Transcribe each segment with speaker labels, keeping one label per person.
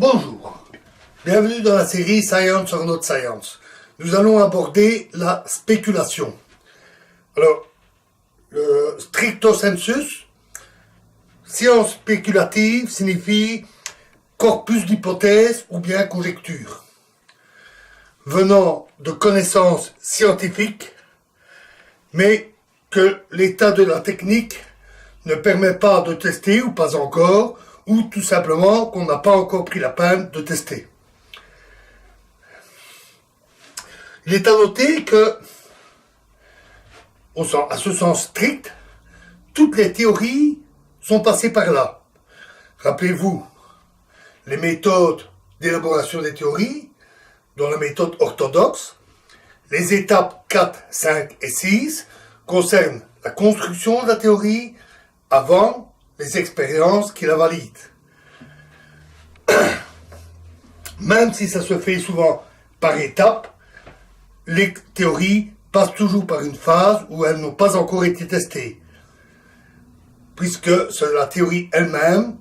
Speaker 1: Bonjour, bienvenue dans la série Science or Not Science. Nous allons aborder la spéculation. Alors, le stricto sensus, science spéculative signifie corpus d'hypothèses ou bien conjecture, venant de connaissances scientifiques, mais que l'état de la technique ne permet pas de tester ou pas encore, ou tout simplement qu'on n'a pas encore pris la peine de tester. Il est à noter que, à ce sens strict, toutes les théories sont passées par là. Rappelez-vous, les méthodes d'élaboration des théories, dont la méthode orthodoxe, les étapes 4, 5 et 6 concernent la construction de la théorie avant les expériences qui la valident. Même si ça se fait souvent par étapes, les théories passent toujours par une phase où elles n'ont pas encore été testées, puisque c'est la théorie elle-même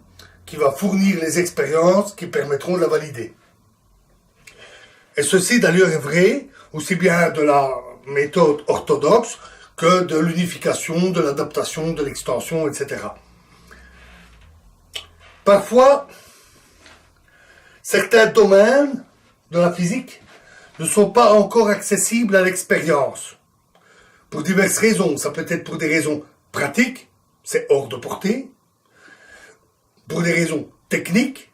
Speaker 1: qui va fournir les expériences qui permettront de la valider. Et ceci d'ailleurs est vrai aussi bien de la méthode orthodoxe que de l'unification, de l'adaptation, de l'extension, etc. Parfois, certains domaines de la physique ne sont pas encore accessibles à l'expérience. Pour diverses raisons. Ça peut être pour des raisons pratiques, c'est hors de portée. Pour des raisons techniques,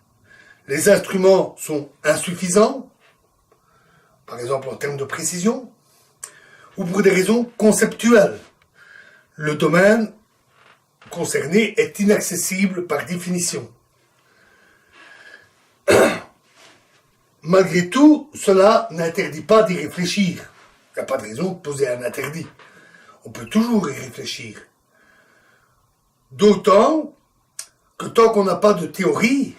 Speaker 1: les instruments sont insuffisants, par exemple en termes de précision, ou pour des raisons conceptuelles. Le domaine concerné est inaccessible par définition. Malgré tout, cela n'interdit pas d'y réfléchir. Il n'y a pas de raison de poser un interdit. On peut toujours y réfléchir. D'autant que tant qu'on n'a pas de théorie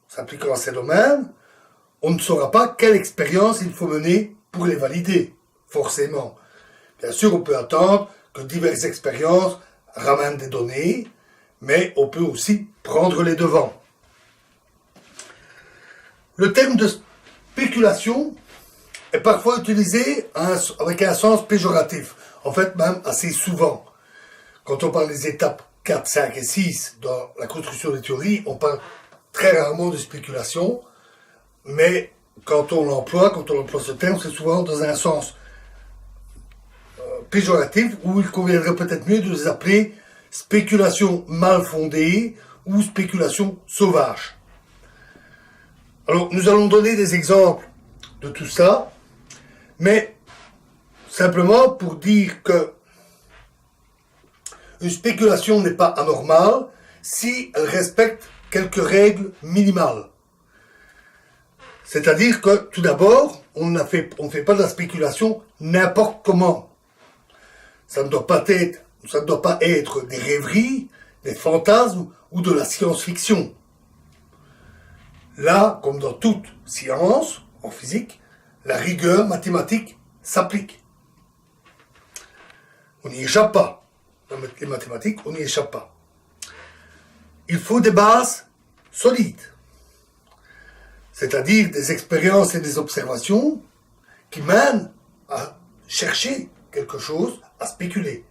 Speaker 1: s'appliquant à ces domaines, on ne saura pas quelle expérience il faut mener pour les valider, forcément. Bien sûr, on peut attendre que diverses expériences ramènent des données, mais on peut aussi prendre les devants. Le terme de spéculation est parfois utilisé avec un sens péjoratif, en fait même assez souvent. Quand on parle des étapes 4, 5 et 6 dans la construction des théories, on parle très rarement de spéculation, mais quand on emploie ce terme, c'est souvent dans un sens péjoratif, où il conviendrait peut-être mieux de les appeler spéculation mal fondée ou spéculation sauvage. Alors, nous allons donner des exemples de tout ça, mais simplement pour dire que une spéculation n'est pas anormale si elle respecte quelques règles minimales. C'est-à-dire que, tout d'abord, on ne fait pas de la spéculation n'importe comment. Ça ne doit pas être des rêveries, des fantasmes ou de la science-fiction. Là, comme dans toute science, en physique, la rigueur mathématique s'applique. On n'y échappe pas. Dans les mathématiques, on n'y échappe pas. Il faut des bases solides, c'est-à-dire des expériences et des observations qui mènent à chercher quelque chose, à spéculer,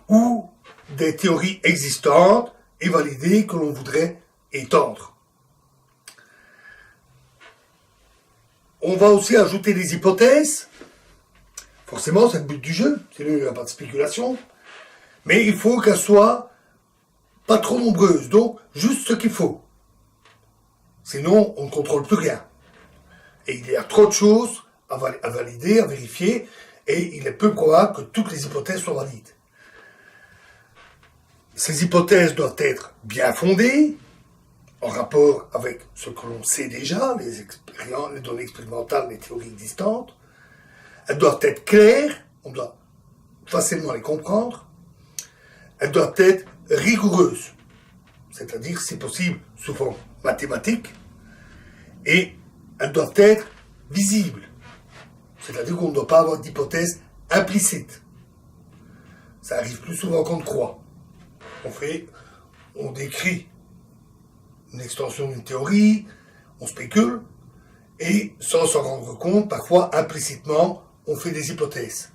Speaker 1: ou des théories existantes et validées que l'on voudrait étendre. On va aussi ajouter des hypothèses. Forcément, c'est le but du jeu, sinon il n'y a pas de spéculation. Mais il faut qu'elles soient pas trop nombreuses, donc juste ce qu'il faut. Sinon, on ne contrôle plus rien. Et il y a trop de choses à valider, à vérifier, et il est peu probable que toutes les hypothèses soient valides. Ces hypothèses doivent être bien fondées, en rapport avec ce que l'on sait déjà, les données expérimentales, les théories existantes. Elles doivent être claires, on doit facilement les comprendre. Elles doivent être rigoureuses, c'est-à-dire, si possible, sous forme mathématique. Et elles doivent être visibles, c'est-à-dire qu'on ne doit pas avoir d'hypothèse implicite. Ça arrive plus souvent qu'on ne croit. On décrit une extension d'une théorie, on spécule, et sans s'en rendre compte, parfois implicitement, on fait des hypothèses.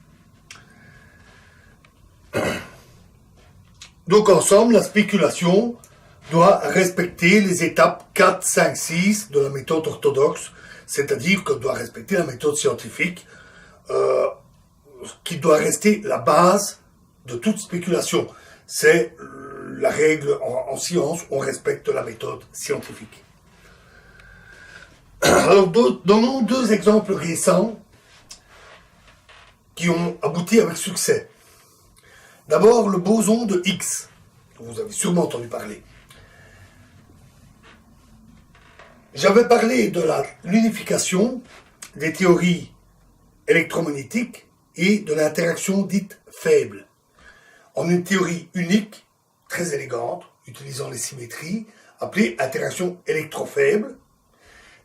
Speaker 1: Donc ensemble, la spéculation doit respecter les étapes 4, 5, 6 de la méthode orthodoxe, c'est-à-dire qu'elle doit respecter la méthode scientifique, qui doit rester la base de toute spéculation. C'est la règle en science, on respecte la méthode scientifique. Alors, donnons deux exemples récents qui ont abouti avec succès. D'abord, le boson de Higgs, dont vous avez sûrement entendu parler. J'avais parlé de l'unification des théories électromagnétiques et de l'interaction dite faible, en une théorie unique, très élégante, utilisant les symétries, appelée interaction électrofaible,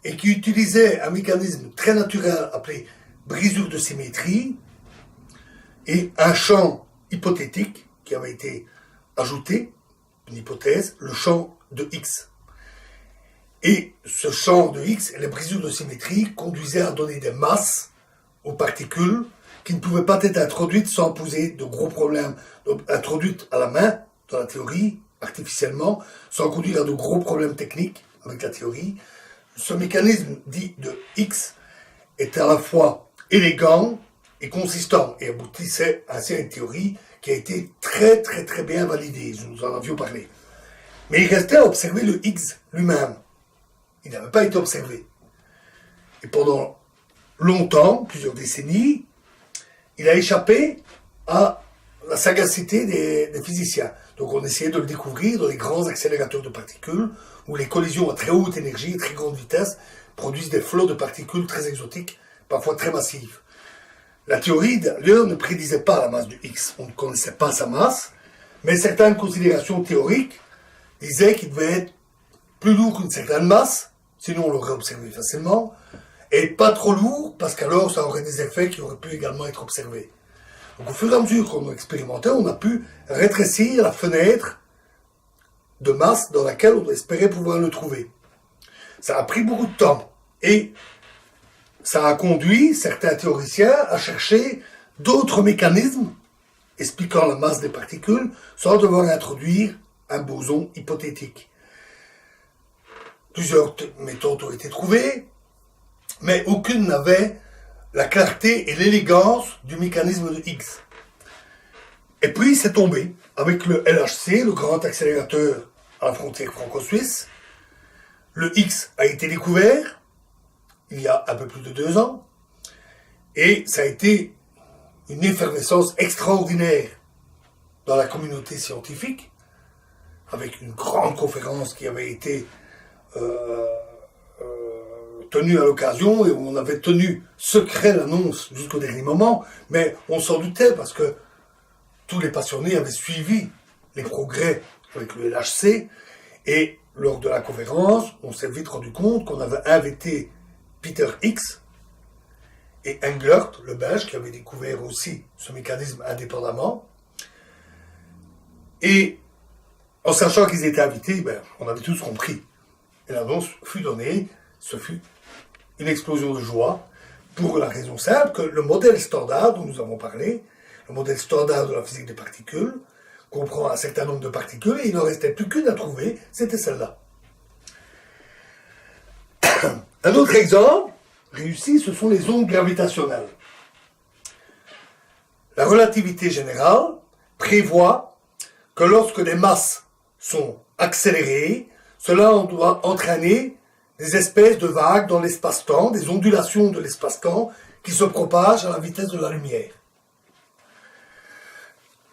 Speaker 1: et qui utilisait un mécanisme très naturel appelé brisure de symétrie, et un champ hypothétique qui avait été ajouté, une hypothèse, le champ de X. Et ce champ de X et les brisures de symétrie conduisaient à donner des masses aux particules qui ne pouvaient pas être introduites sans poser de gros problèmes, donc introduites à la main, dans la théorie, artificiellement, sans conduire à de gros problèmes techniques avec la théorie. Ce mécanisme dit de X est à la fois élégant et consistant et aboutissait ainsi à une théorie qui a été très très très bien validée, nous en avions parlé. Mais il restait à observer le Higgs lui-même. Il n'avait pas été observé. Et pendant longtemps, plusieurs décennies, il a échappé à la sagacité des physiciens. Donc on essayait de le découvrir dans les grands accélérateurs de particules, où les collisions à très haute énergie et très grande vitesse produisent des flots de particules très exotiques, parfois très massives. La théorie, d'ailleurs, ne prédisait pas la masse du X. On ne connaissait pas sa masse, mais certaines considérations théoriques disaient qu'il devait être plus lourd qu'une certaine masse, sinon on l'aurait observé facilement, et pas trop lourd, parce qu'alors ça aurait des effets qui auraient pu également être observés. Donc au fur et à mesure qu'on a expérimenté, on a pu rétrécir la fenêtre de masse dans laquelle on espérait pouvoir le trouver. Ça a pris beaucoup de temps, et ça a conduit certains théoriciens à chercher d'autres mécanismes expliquant la masse des particules sans devoir introduire un boson hypothétique. Plusieurs méthodes ont été trouvées, mais aucune n'avait la clarté et l'élégance du mécanisme de Higgs. Et puis c'est tombé avec le LHC, le grand accélérateur à la frontière franco-suisse. Le Higgs a été découvert il y a un peu plus de 2 ans, et ça a été une effervescence extraordinaire dans la communauté scientifique, avec une grande conférence qui avait été tenue à l'occasion, et où on avait tenu secret l'annonce jusqu'au dernier moment, mais on s'en doutait parce que tous les passionnés avaient suivi les progrès avec le LHC, et lors de la conférence, on s'est vite rendu compte qu'on avait invité Peter Higgs et Englert, le Belge, qui avait découvert aussi ce mécanisme indépendamment. Et en sachant qu'ils étaient invités, on avait tous compris. Et l'annonce fut donnée, ce fut une explosion de joie, pour la raison simple que le modèle standard dont nous avons parlé, le modèle standard de la physique des particules, comprend un certain nombre de particules, et il n'en restait plus qu'une à trouver, c'était celle-là. Un autre exemple réussi, ce sont les ondes gravitationnelles. La relativité générale prévoit que lorsque des masses sont accélérées, cela doit entraîner des espèces de vagues dans l'espace-temps, des ondulations de l'espace-temps qui se propagent à la vitesse de la lumière.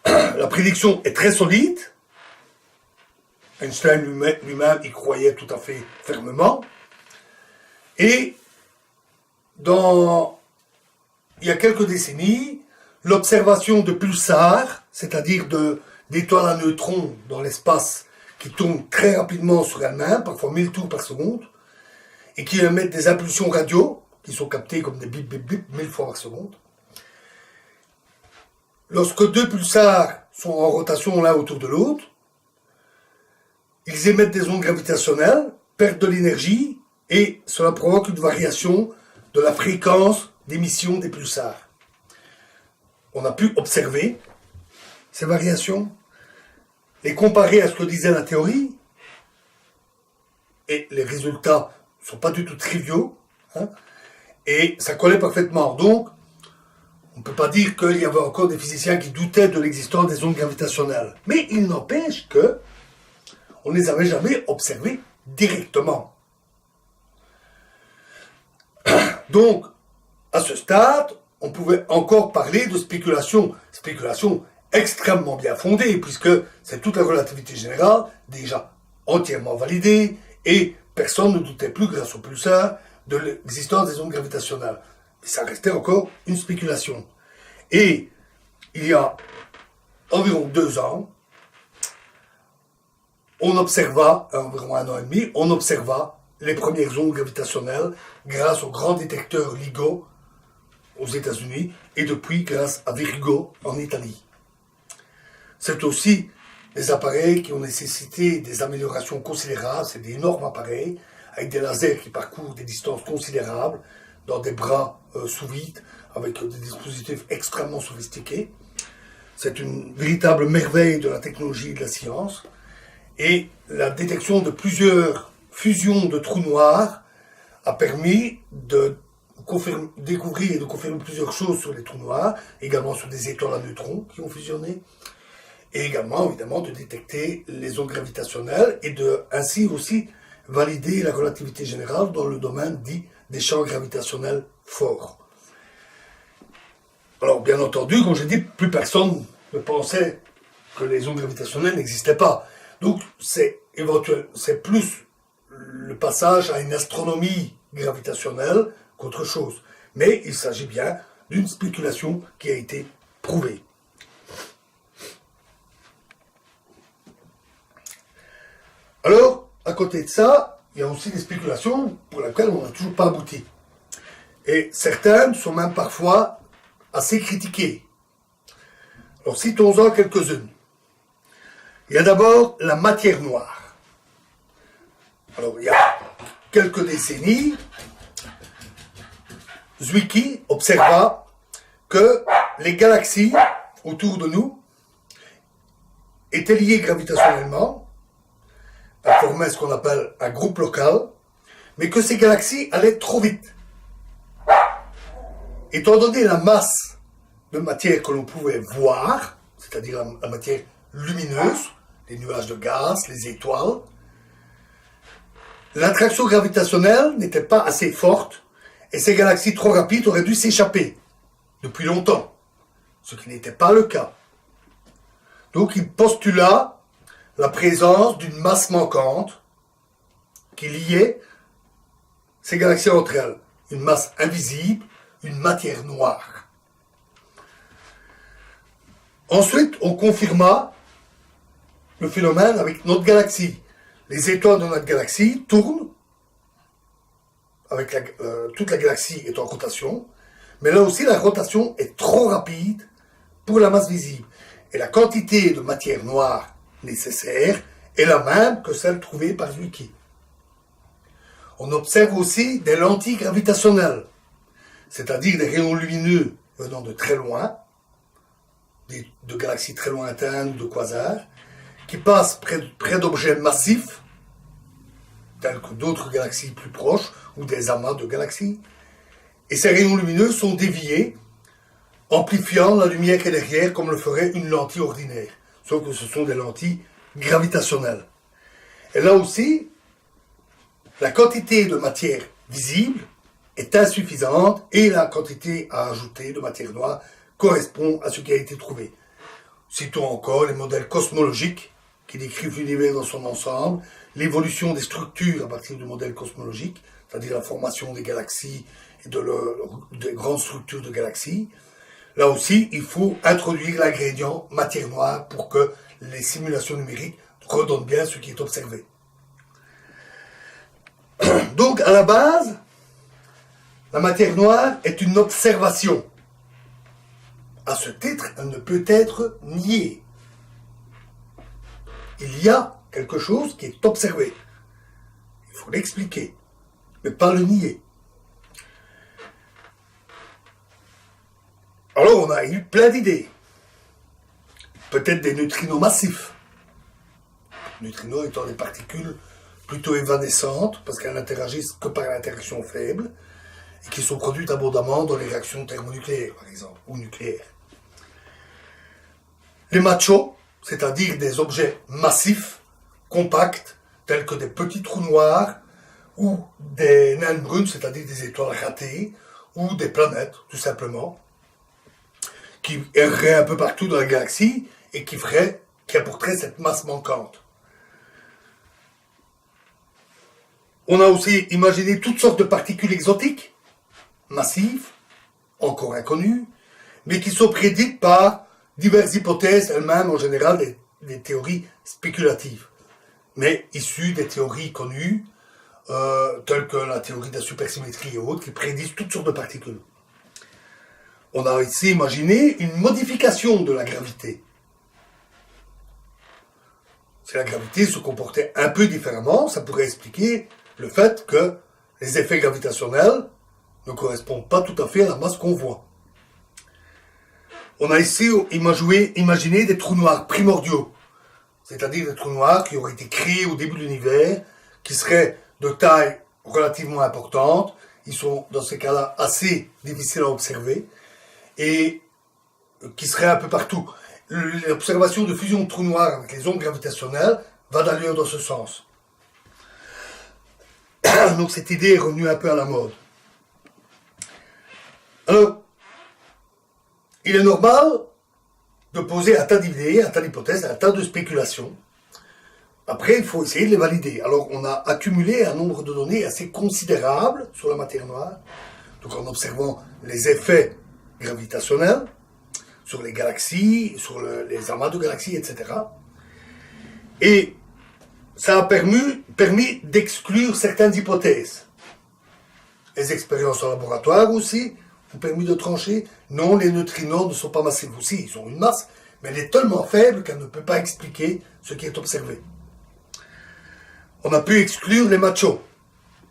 Speaker 1: La prédiction est très solide. Einstein lui-même y croyait tout à fait fermement. Et il y a quelques décennies, l'observation de pulsars, c'est-à-dire d'étoiles à neutrons dans l'espace qui tournent très rapidement sur elles-mêmes, parfois 1000 tours par seconde, et qui émettent des impulsions radio, qui sont captées comme des bip bip bip 1000 fois par seconde. Lorsque deux pulsars sont en rotation l'un autour de l'autre, ils émettent des ondes gravitationnelles, perdent de l'énergie, et cela provoque une variation de la fréquence d'émission des pulsars. On a pu observer ces variations, les comparer à ce que disait la théorie, et les résultats ne sont pas du tout triviaux, hein, et ça collait parfaitement. Donc, on ne peut pas dire qu'il y avait encore des physiciens qui doutaient de l'existence des ondes gravitationnelles. Mais il n'empêche que on ne les avait jamais observées directement. Donc, à ce stade, on pouvait encore parler de spéculation. Spéculation extrêmement bien fondée, puisque c'est toute la relativité générale, déjà entièrement validée, et personne ne doutait plus, grâce au pulsar, de l'existence des ondes gravitationnelles. Mais ça restait encore une spéculation. Et il y a environ 2 ans, on observa, environ 1 an et demi, on observa les premières ondes gravitationnelles grâce au grand détecteur LIGO aux États-Unis et depuis grâce à Virgo en Italie. C'est aussi des appareils qui ont nécessité des améliorations considérables, c'est d'énormes appareils avec des lasers qui parcourent des distances considérables dans des bras sous vide avec des dispositifs extrêmement sophistiqués. C'est une véritable merveille de la technologie et de la science. Et la détection de plusieurs fusions de trous noirs a permis de découvrir et de confirmer plusieurs choses sur les trous noirs, également sur des étoiles à neutrons qui ont fusionné, et également, évidemment, de détecter les ondes gravitationnelles et de ainsi aussi valider la relativité générale dans le domaine dit des champs gravitationnels forts. Alors, bien entendu, comme j'ai dit, plus personne ne pensait que les ondes gravitationnelles n'existaient pas. Donc, c'est plus le passage à une astronomie gravitationnelle qu'autre chose. Mais il s'agit bien d'une spéculation qui a été prouvée. Alors, à côté de ça, il y a aussi des spéculations pour lesquelles on n'a toujours pas abouti. Et certaines sont même parfois assez critiquées. Alors, citons-en quelques-unes. Il y a d'abord la matière noire. Alors, il y a quelques décennies, Zwicky observa que les galaxies autour de nous étaient liées gravitationnellement, à former ce qu'on appelle un groupe local, mais que ces galaxies allaient trop vite. Étant donné la masse de matière que l'on pouvait voir, c'est-à-dire la matière lumineuse, les nuages de gaz, les étoiles, l'attraction gravitationnelle n'était pas assez forte et ces galaxies trop rapides auraient dû s'échapper depuis longtemps, ce qui n'était pas le cas. Donc il postula la présence d'une masse manquante qui liait ces galaxies entre elles, une masse invisible, une matière noire. Ensuite, on confirma le phénomène avec notre galaxie. Les étoiles de notre galaxie tournent, avec toute la galaxie est en rotation, mais là aussi la rotation est trop rapide pour la masse visible. Et la quantité de matière noire nécessaire est la même que celle trouvée par Zwicky. On observe aussi des lentilles gravitationnelles, c'est-à-dire des rayons lumineux venant de très loin, de galaxies très lointaines, de quasars, qui passent près d'objets massifs, tels que d'autres galaxies plus proches, ou des amas de galaxies. Et ces rayons lumineux sont déviés, amplifiant la lumière qui est derrière, comme le ferait une lentille ordinaire. Sauf que ce sont des lentilles gravitationnelles. Et là aussi, la quantité de matière visible est insuffisante et la quantité à ajouter de matière noire correspond à ce qui a été trouvé. Citons encore les modèles cosmologiques qui décrivent l'univers dans son ensemble, l'évolution des structures à partir du modèle cosmologique, c'est-à-dire la formation des galaxies et des grandes structures de galaxies. Là aussi, il faut introduire l'ingrédient matière noire pour que les simulations numériques redonnent bien ce qui est observé. Donc, à la base, la matière noire est une observation. À ce titre, elle ne peut être niée. Il y a quelque chose qui est observé. Il faut l'expliquer. mais pas le nier. Alors on a eu plein d'idées. Peut-être des neutrinos massifs. Neutrinos étant des particules plutôt évanescentes, parce qu'elles n'interagissent que par l'interaction faible, et qui sont produites abondamment dans les réactions thermonucléaires, par exemple, ou nucléaires. Les machos, c'est-à-dire des objets massifs, compacts, tels que des petits trous noirs, ou des naines brunes, c'est-à-dire des étoiles ratées, ou des planètes, tout simplement, qui erreraient un peu partout dans la galaxie, et qui apporteraient cette masse manquante. On a aussi imaginé toutes sortes de particules exotiques, massives, encore inconnues, mais qui sont prédites par diverses hypothèses, elles-mêmes en général des théories spéculatives, mais issues des théories connues, telles que la théorie de la supersymétrie et autres, qui prédisent toutes sortes de particules. On a ici imaginé une modification de la gravité. Si la gravité se comportait un peu différemment, ça pourrait expliquer le fait que les effets gravitationnels ne correspondent pas tout à fait à la masse qu'on voit. On a ici imaginé des trous noirs primordiaux, c'est-à-dire des trous noirs qui auraient été créés au début de l'univers, qui seraient de taille relativement importante. Ils sont dans ces cas-là assez difficiles à observer et qui seraient un peu partout. L'observation de fusion de trous noirs avec les ondes gravitationnelles va d'ailleurs dans ce sens. Donc cette idée est revenue un peu à la mode. Alors, il est normal de poser un tas d'idées, un tas d'hypothèses, un tas de spéculations. Après, il faut essayer de les valider. Alors, on a accumulé un nombre de données assez considérable sur la matière noire, donc en observant les effets gravitationnels sur les galaxies, sur les amas de galaxies, etc. Et ça a permis d'exclure certaines hypothèses. Les expériences en laboratoire aussi ont permis de trancher. Non, les neutrinos ne sont pas massifs aussi, ils ont une masse, mais elle est tellement faible qu'elle ne peut pas expliquer ce qui est observé. On a pu exclure les machos.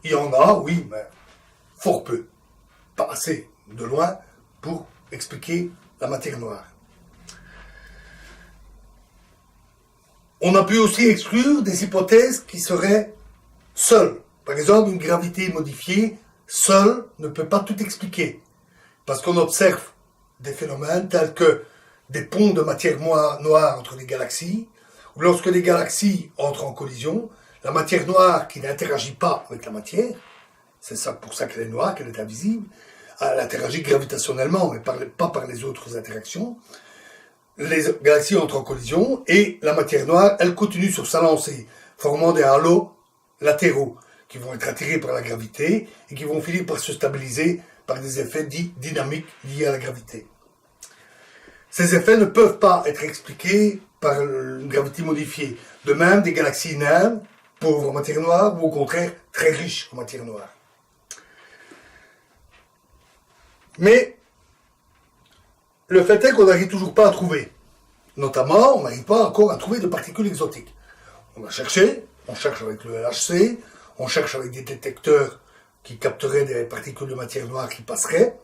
Speaker 1: Il y en a, oui, mais fort peu. Pas assez, de loin, pour expliquer la matière noire. On a pu aussi exclure des hypothèses qui seraient seules. Par exemple, une gravité modifiée, seule, ne peut pas tout expliquer. Parce qu'on observe des phénomènes tels que des ponts de matière noire entre les galaxies, ou lorsque les galaxies entrent en collision, la matière noire qui n'interagit pas avec la matière, c'est ça pour ça qu'elle est noire, qu'elle est invisible, elle interagit gravitationnellement, mais pas par les autres interactions. Les galaxies entrent en collision et la matière noire, elle continue sur sa lancée, formant des halos latéraux qui vont être attirés par la gravité et qui vont finir par se stabiliser par des effets dits dynamiques liés à la gravité. Ces effets ne peuvent pas être expliqués par une gravité modifiée. De même, des galaxies naines, pauvres en matière noire, ou au contraire très riches en matière noire. Mais le fait est qu'on n'arrive toujours pas à trouver. Notamment, on n'arrive pas encore à trouver de particules exotiques. On a cherché, on cherche avec le LHC, on cherche avec des détecteurs qui capteraient des particules de matière noire qui passeraient.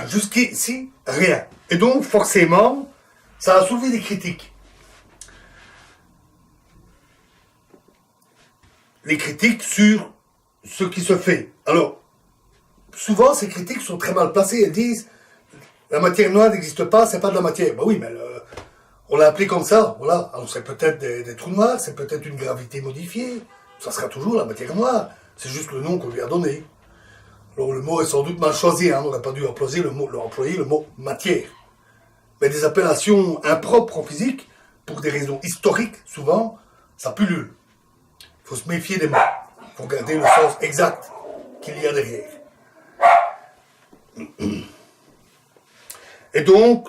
Speaker 1: Jusqu'ici, rien. Et donc, forcément, ça a soulevé des critiques. Les critiques sur ce qui se fait. Alors, souvent, ces critiques sont très mal placées. Elles disent la matière noire n'existe pas, c'est pas de la matière. Ben oui, mais on l'a appelé comme ça, voilà. Alors c'est peut-être des trous noirs, c'est peut-être une gravité modifiée. Ça sera toujours la matière noire. C'est juste le nom qu'on lui a donné. Alors le mot est sans doute mal choisi, hein. On n'aurait pas dû employer le mot matière. Mais des appellations impropres en physique, pour des raisons historiques, souvent, ça pullule. Il faut se méfier des mots. Il faut regarder le sens exact qu'il y a derrière. Et donc,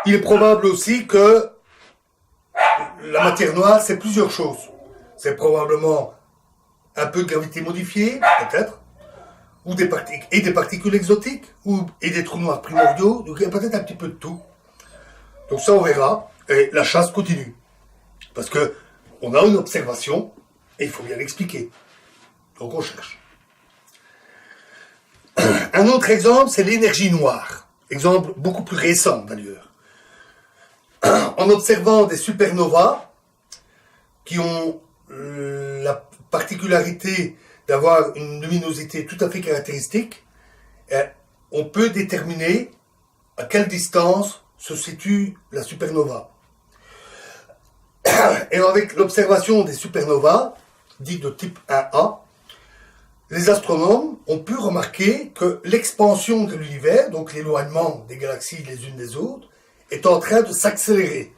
Speaker 1: il est probable aussi que la matière noire, c'est plusieurs choses. C'est probablement un peu de gravité modifiée, peut-être, ou des particules exotiques, et des trous noirs primordiaux, donc il y a peut-être un petit peu de tout. Donc ça, on verra, et la chasse continue. Parce que on a une observation, et il faut bien l'expliquer. Donc on cherche. Un autre exemple, c'est l'énergie noire. Exemple beaucoup plus récent d'ailleurs. En observant des supernovas qui ont la particularité d'avoir une luminosité tout à fait caractéristique, on peut déterminer à quelle distance se situe la supernova. Et avec l'observation des supernovas, dites de type 1A, les astronomes ont pu remarquer que l'expansion de l'univers, donc l'éloignement des galaxies les unes des autres, est en train de s'accélérer.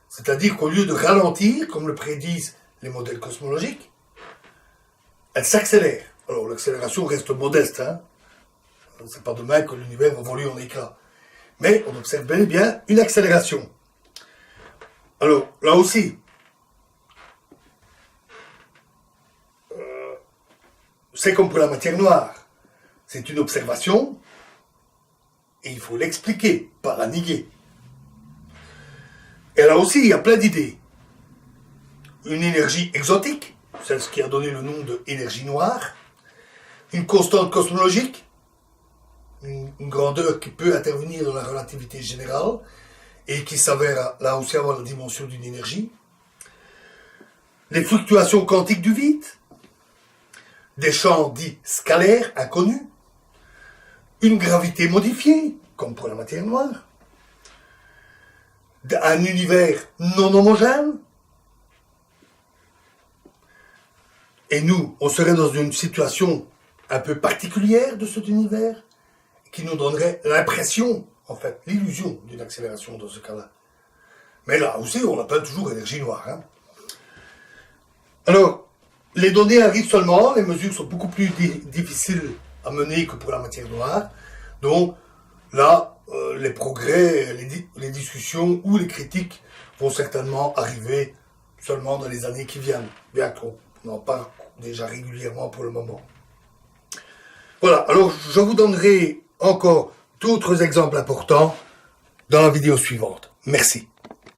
Speaker 1: C'est-à-dire qu'au lieu de ralentir, comme le prédisent les modèles cosmologiques, elle s'accélère. Alors l'accélération reste modeste, hein. C'est pas demain que l'univers va voler en éclats. Mais on observe bel et bien une accélération. Alors là aussi, c'est comme pour la matière noire. C'est une observation et il faut l'expliquer, pas la nier. Et là aussi, il y a plein d'idées. Une énergie exotique, c'est ce qui a donné le nom de énergie noire. Une constante cosmologique, une grandeur qui peut intervenir dans la relativité générale et qui s'avère là aussi avoir la dimension d'une énergie. Les fluctuations quantiques du vide, des champs dits scalaires inconnus, une gravité modifiée, comme pour la matière noire, un univers non homogène, et nous, on serait dans une situation un peu particulière de cet univers, qui nous donnerait l'impression, en fait, l'illusion d'une accélération dans ce cas-là. Mais là aussi, on l'appelle toujours énergie noire. Hein. Alors, les données arrivent seulement, les mesures sont beaucoup plus difficiles à mener que pour la matière noire. Donc, là, les progrès, les discussions ou les critiques vont certainement arriver seulement dans les années qui viennent, bien qu'on en parle déjà régulièrement pour le moment. Voilà, alors je vous donnerai encore d'autres exemples importants dans la vidéo suivante. Merci.